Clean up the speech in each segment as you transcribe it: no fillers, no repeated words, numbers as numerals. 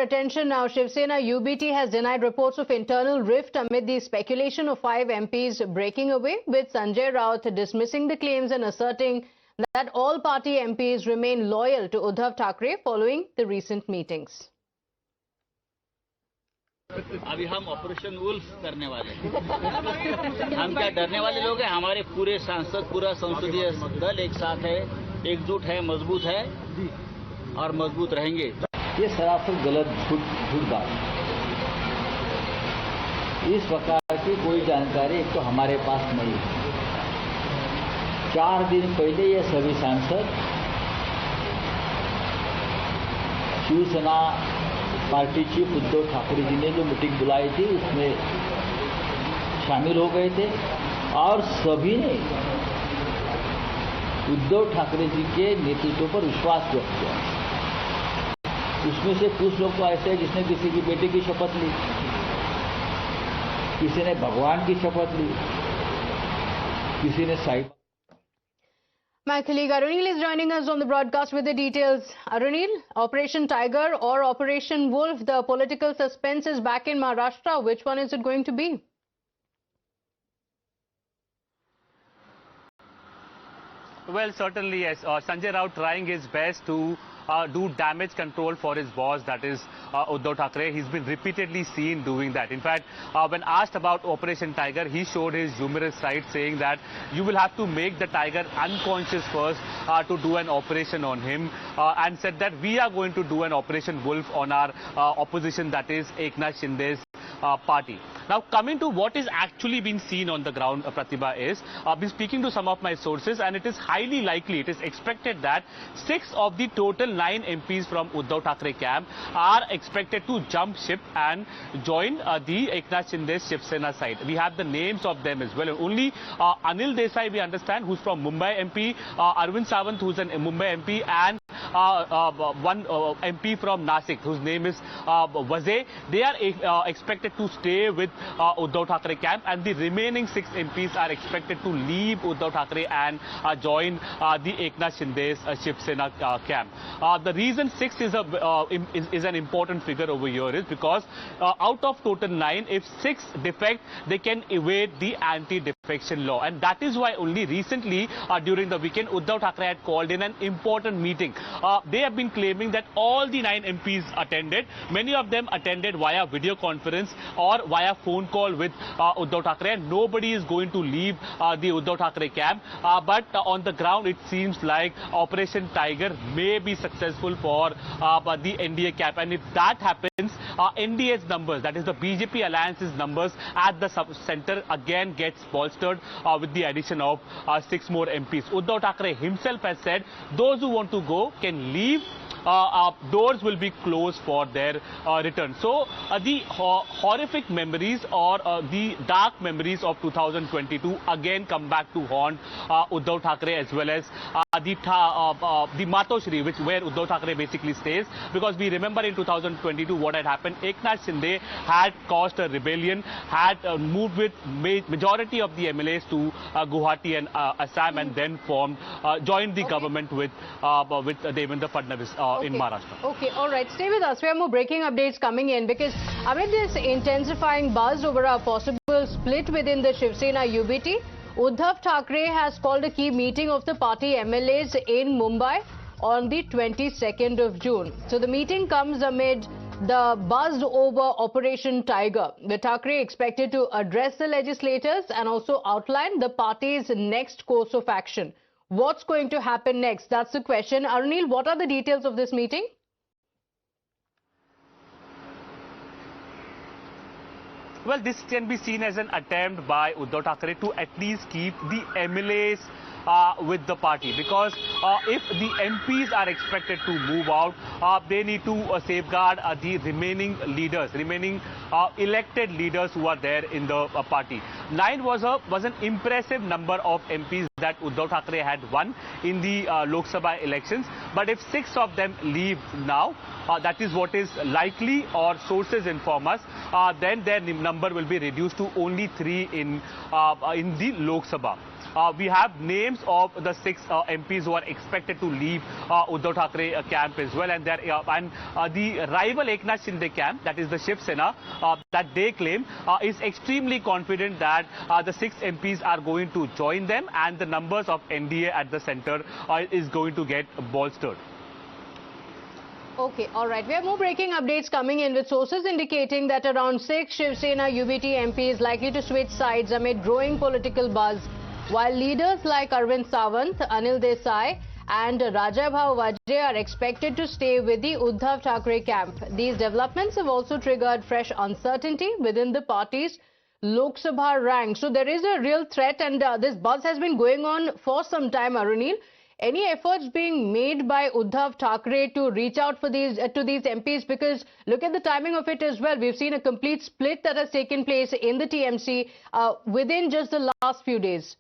attention now. Shiv Sena UBT has denied reports of internal rift amid the speculation of 5 MPs breaking away, with Sanjay Raut dismissing the claims and asserting that all party MPs remain loyal to Uddhav Thackeray following the recent meetings. अभी हम operation wolf करने वाले हैं। हम क्या डरने वाले लोग हैं? हमारे पूरे सांसद, पूरा संसदीय दल एक साथ है, एकजुट है, मजबूत है और मजबूत रहेंगे। ये सरासर गलत झूठ बात है। इस प्रकार की कोई जानकारी एक तो हमारे पास नहीं है। 4 दिन पहले ये सभी सांसद शिवसेना पार्टी चीफ उद्धव ठाकरे जी ने जो मीटिंग बुलाई थी उसमें शामिल हो गए थे और सभी ने उद्धव ठाकरे जी के नेतृत्व पर विश्वास व्यक्त किया। उसमें से कुछ लोग तो ऐसे हैं जिसने किसी की बेटे की शपथ ली, किसी ने भगवान की शपथ ली, किसी ने Sai. My colleague Arunil is joining us on the broadcast with the details. Arunil, Operation Tiger or Operation Wolf, the political suspense is back in Maharashtra. Which one is it going to be? Well, certainly yes. Sanjay Raut trying his best to do damage control for his boss, that is Uddhav Thackeray. He's been repeatedly seen doing that. In fact, when asked about Operation Tiger, he showed his humorous side, saying that you will have to make the tiger unconscious first to do an operation on him, and said that we are going to do an Operation Wolf on our opposition, that is Eknath Shinde's party. Now, coming to what is actually being seen on the ground, Pratibha, is I've been speaking to some of my sources, and it is highly likely, it is expected that 6 of the total 9 MPs from Uddhav Thackeray camp are expected to jump ship and join the Eknath Shinde's Shiv Sena side. We have the names of them as well. Only Anil Desai, we understand, who's from Mumbai MP, Arvind Sawant, who's an Mumbai MP, and one MP from Nasik, whose name is Waze. They are expected to stay with Uddhav Thackeray camp, and the remaining 6 MPs are expected to leave Uddhav Thackeray and join the Eknath Shinde's Shiv Sena camp. The reason 6 is an important figure over here is because out of total 9, if 6 defect, they can evade the anti-defection law, and that is why only recently during the weekend Uddhav Thackeray had called in an important meeting. They have been claiming that all the 9 MPs attended. Many of them attended via video conference or via phone call with Uddhav Thackeray, and nobody is going to leave the Uddhav Thackeray camp. But on the ground, it seems like Operation Tiger may be successful for the NDA camp. And if that happens, NDA's numbers, that is the BJP alliance's numbers at the center, again gets bolstered with the addition of 6 more MPs. Uddhav Thackeray himself has said those who want to go can leave. Doors will be closed for their return. So the horrific memories or the dark memories of 2022 again come back to haunt Uddhav Thackeray, as well as the Matoshri, where Uddhav Thackeray basically stays, because we remember in 2022 what had happened. Eknath Shinde had caused a rebellion, had moved with majority of the MLAs to Guwahati and Assam, and then joined the government with Devendra Fadnavis in Maharashtra. Okay, all right. Stay with us. We have more breaking updates coming in, because amid this intensifying buzz over a possible split within the Shiv Sena UBT, Uddhav Thackeray has called a key meeting of the party MLAs in Mumbai on the 22nd of June. So the meeting comes amid the buzz over Operation Tiger. The Thackeray expected to address the legislators and also outline the party's next course of action. What's going to happen next? That's the question. Arunil, what are the details of this meeting? Well, this can be seen as an attempt by Uddhav Thackeray to at least keep the MLAs with the party, because if the MPs are expected to move out, they need to safeguard the remaining leaders, elected leaders who are there in the party. 9 was an impressive number of MPs that Uddhav Thackeray had won in the Lok Sabha elections. But if 6 of them leave now, that is what is likely, or sources inform us, then their number will be reduced to only 3 in the Lok Sabha. we have names of the 6 MPs who are expected to leave Uddhav Thackeray camp as well, and the rival Eknath Shinde camp, that is the Shiv Sena, that they claim is extremely confident that the 6 MPs are going to join them, and the numbers of NDA at the centre is going to get bolstered. Okay, all right. We have more breaking updates coming in with sources indicating that around 6 Shiv Sena UBT MPs likely to switch sides amid growing political buzz, while leaders like Arvind Sawant, Anil Desai and Rajabhau Vajre are expected to stay with the Uddhav Thackeray camp. These developments have also triggered fresh uncertainty within the party's Lok Sabha ranks. So there is a real threat, and this buzz has been going on for some time, Arunil. Any efforts being made by Uddhav Thackeray to reach out for these to these MPs? Because look at the timing of it as well. We've seen a complete split that has taken place in the TMC within just the last few days.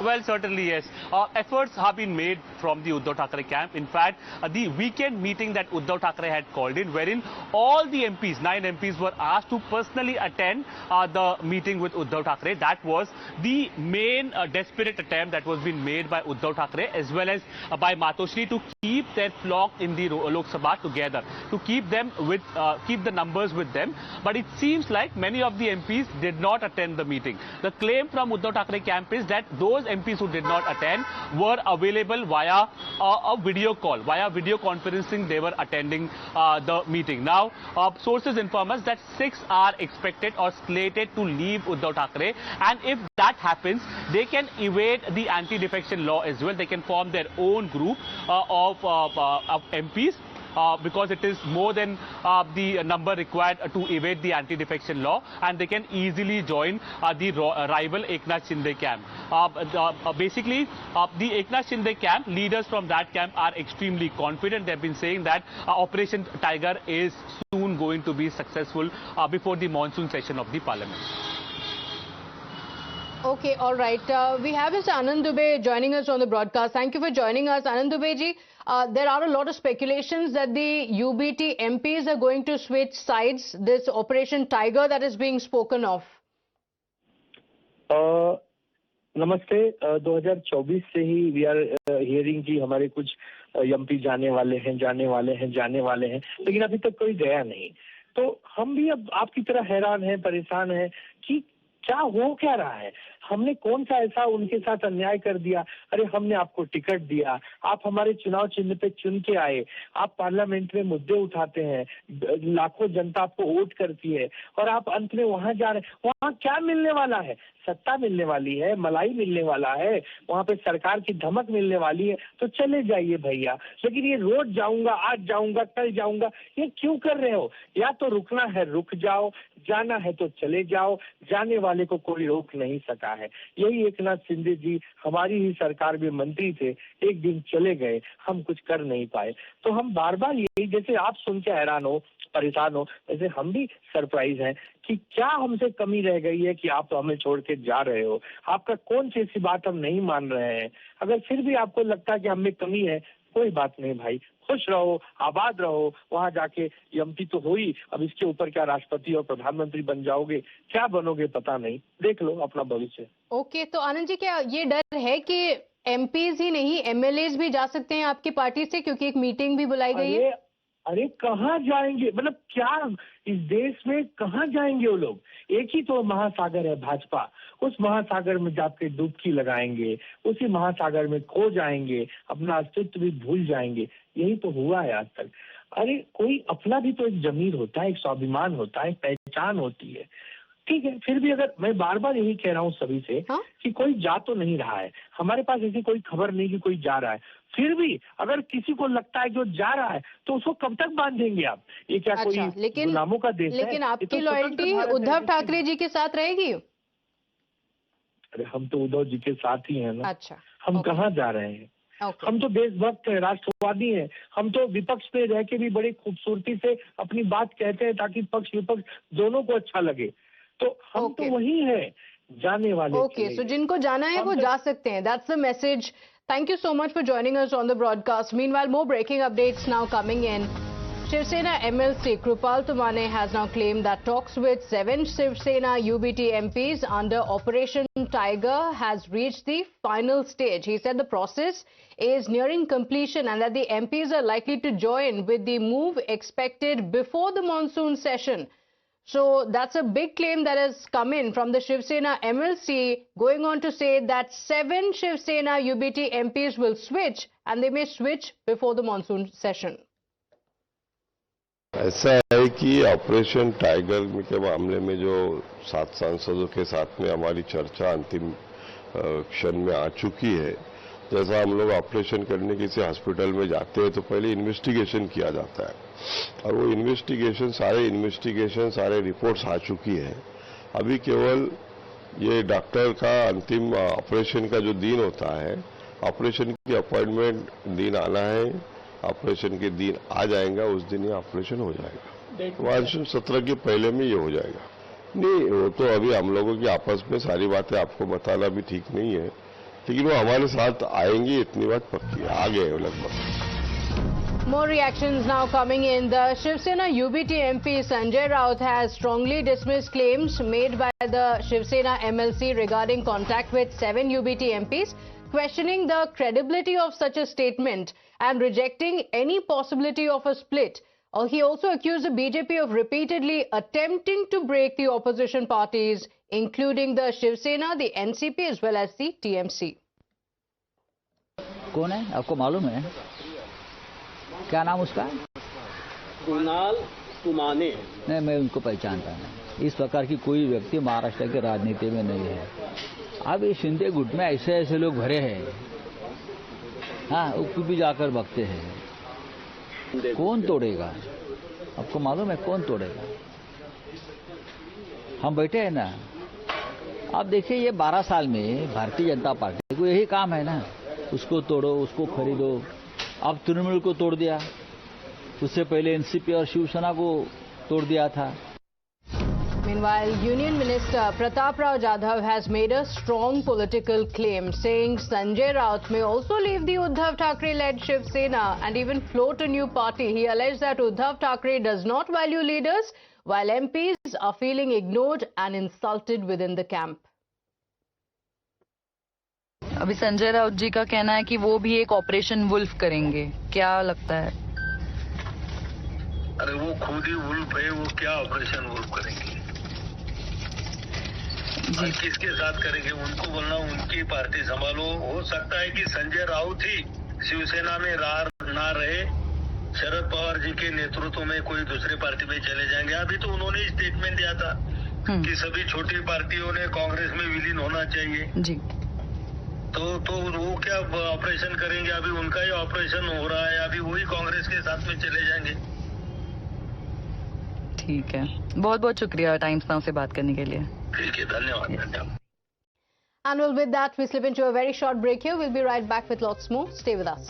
Well, certainly, yes. Efforts have been made from the Uddhav Thackeray camp. In fact, the weekend meeting that Uddhav Thackeray had called in, wherein all the MPs, 9 MPs, were asked to personally attend the meeting with Uddhav Thackeray. That was the main desperate attempt that was being made by Uddhav Thackeray as well as by Matoshri to keep their flock in the Lok Sabha together, to keep them with, keep the numbers with them. But it seems like many of the MPs did not attend the meeting. The claim from Uddhav Thackeray camp is that those MPs who did not attend were available via a video call, via video conferencing. They were attending the meeting. Now, sources inform us that 6 are expected or slated to leave Uddhav Thackeray, and if that happens, they can evade the anti-defection law as well. They can form their own group of MPs. Because it is more than the number required to evade the anti-defection law, and they can easily join the rival Eknath Shinde camp. Basically, the Eknath Shinde camp, leaders from that camp are extremely confident. They have been saying that Operation Tiger is soon going to be successful before the monsoon session of the parliament. Okay, all right. We have Mr. Anand Dubey joining us on the broadcast. Thank you for joining us, Anand Dubey ji. There are a lot of speculations that the UBT MPs are going to switch sides. This Operation Tiger that is being spoken of. नमस्ते 2024 से ही we are hearing कि हमारे कुछ MP जाने वाले हैं, लेकिन अभी तक कोई गया नहीं। तो हम भी अब आपकी तरह हैरान हैं, परेशान हैं कि क्या हो क्या रहा है। हमने कौन सा ऐसा उनके साथ अन्याय कर दिया? अरे हमने आपको टिकट दिया, आप हमारे चुनाव चिन्ह पे चुन के आए, आप पार्लियामेंट में मुद्दे उठाते हैं, लाखों जनता आपको वोट करती है, और आप अंत में वहां जा रहे हैं। वहां क्या मिलने वाला है? सत्ता मिलने वाली है, मलाई मिलने वाला है, वहां पे सरकार की धमक मिलने वाली है, तो चले जाइए भैया। लेकिन ये रोज जाऊंगा, आज जाऊंगा, कल जाऊंगा, ये क्यों कर रहे हो? या तो रुकना है रुक जाओ, जाना है तो चले जाओ, जाने वाले को कोई रोक नहीं सका है। यही एकनाथ शिंदे जी हमारी ही सरकार में मंत्री थे, एक दिन चले गए, हम कुछ कर नहीं पाए। तो हम बार बार यही, जैसे आप सुन के हैरान हो, परेशान हो, वैसे हम भी सरप्राइज हैं कि क्या हमसे कमी रह गई है कि आप हमें छोड़ के जा रहे हो। आपका कौन सी ऐसी बात हम नहीं मान रहे हैं? अगर फिर भी आपको लगता है कि हमें कमी है, कोई बात नहीं भाई, खुश रहो, आबाद रहो, वहां जाके एमपी तो हो ही, अब इसके ऊपर क्या राष्ट्रपति और प्रधानमंत्री बन जाओगे, क्या बनोगे पता नहीं, देख लो अपना भविष्य। ओके, तो आनंद जी, क्या ये डर है कि एमपीज ही नहीं एमएलएज भी जा सकते हैं आपकी पार्टी से, क्योंकि एक मीटिंग भी बुलाई गई है? अरे कहाँ जाएंगे, मतलब क्या इस देश में कहाँ जाएंगे वो लोग? एक ही तो महासागर है भाजपा, उस महासागर में जाके डुबकी लगाएंगे, उसी महासागर में खो जाएंगे, अपना अस्तित्व भी भूल जाएंगे। यही तो हुआ है आज तक। अरे कोई अपना भी तो एक जमीर होता है, एक स्वाभिमान होता है, पहचान होती है। ठीक है, फिर भी अगर मैं बार बार यही कह रहा हूँ सभी से कि कोई जा तो नहीं रहा है, हमारे पास ऐसी कोई खबर नहीं कि कोई जा रहा है। फिर भी अगर किसी को लगता है जो जा रहा है तो उसको कब तक बांधेंगे आप? ये क्या कोई गुलामों का देश है? लेकिन आपकी लॉयल्टी उद्धव ठाकरे जी के साथ रहेगी? अरे हम तो उद्धव जी के साथ ही हैं ना। अच्छा, हम कहाँ जा रहे हैं? हम तो देशभक्त हैं, राष्ट्रवादी हैं। हम तो विपक्ष में रह के भी बड़ी खूबसूरती से अपनी बात कहते हैं ताकि पक्ष विपक्ष दोनों को अच्छा लगे। तो हम तो वही है, जाने वाले। ओके, सो जिनको जाना है वो जा सकते हैं। That's the message. Thank you so much for joining us on the broadcast. Meanwhile, more breaking updates now coming in. Shiv Sena MLC Krupal Tumane has now claimed that talks with 7 Shiv Sena UBT MPs under Operation Tiger has reached the final stage. He said the process is nearing completion and that the MPs are likely to join with the move expected before the monsoon session. So that's a big claim that has come in from the Shiv Sena MLC, going on to say that 7 Shiv Sena UBT MPs will switch and they may switch before the monsoon session. ऐसा है कि operation tiger के मामले में जो 7 सांसदों के साथ में हमारी चर्चा अंतिम क्षण में आ चुकी है। जैसा हम लोग ऑपरेशन करने किसी हॉस्पिटल में जाते हैं तो पहले इन्वेस्टिगेशन किया जाता है और वो इन्वेस्टिगेशन सारे रिपोर्ट्स आ चुकी है। अभी केवल ये डॉक्टर का अंतिम ऑपरेशन का जो दिन होता है, ऑपरेशन की अपॉइंटमेंट दिन आना है, ऑपरेशन के दिन आ जाएगा, उस दिन ये ऑपरेशन हो जाएगा। मानसून सत्र के पहले में ये हो जाएगा। नहीं, वो तो अभी हम लोगों की आपस में सारी बातें आपको बताना भी ठीक नहीं है, लेकिन वो हमारे साथ आएंगे, इतनी बात पक्की है। आ गए लगभग। More reactions now coming in. The Shiv Sena UBT MP Sanjay Raut has strongly dismissed claims made by the Shiv Sena MLC regarding contact with 7 UBT MPs, questioning the credibility of such a statement and rejecting any possibility of a split. He also accused the BJP of repeatedly attempting to break the opposition parties, including the Shiv Sena, the NCP as well as the TMC. कौन है आपको मालूम है? क्या नाम उसका? कुणाल तुमाने। नहीं, मैं उनको पहचानता नहीं। इस प्रकार की कोई व्यक्ति महाराष्ट्र के राजनीति में नहीं है। अब ये शिंदे गुट में ऐसे ऐसे लोग भरे हैं, हाँ, ऊपर भी जाकर बकते हैं। कौन तोड़ेगा? आपको मालूम है कौन तोड़ेगा? हम बैठे हैं ना। आप देखिए, ये 12 साल में भारतीय जनता पार्टी को यही काम है ना, उसको तोड़ो, उसको खरीदो। अब तृणमूल को तोड़ दिया, उससे पहले एनसीपी और शिवसेना को तोड़ दिया था। Meanwhile, Union Minister Pratap Rao Jadhav has made a strong political claim, saying Sanjay Raut may also leave the Uddhav Thackeray-led Shiv Sena and even float a new party. He alleged that Uddhav Thackeray does not value leaders, while MPs are feeling ignored and insulted within the camp. अभी संजय राउत जी का कहना है कि वो भी एक operation wolf करेंगे, क्या लगता है? अरे वो खुद ही वुल्फ है, वो क्या ऑपरेशन वुल्फ करेंगे? किसके साथ करेंगे? उनको बोलना उनकी पार्टी संभालो। हो सकता है कि संजय राउत ही शिवसेना में ना रहे, शरद पवार जी के नेतृत्व में कोई दूसरे पार्टी में चले जाएंगे। अभी तो उन्होंने स्टेटमेंट दिया था कि सभी छोटी पार्टियों ने कांग्रेस में विलीन होना चाहिए जी। तो वो क्या ऑपरेशन करेंगे? अभी उनका ही ऑपरेशन हो रहा है, अभी वही कांग्रेस के साथ में चले जाएंगे। ठीक है, बहुत बहुत शुक्रिया टाइम्स नाउ से बात करने के लिए। ठीक है, धन्यवाद। And well, with that, we slip into a very short break here. We'll be right back with lots more. Stay with us.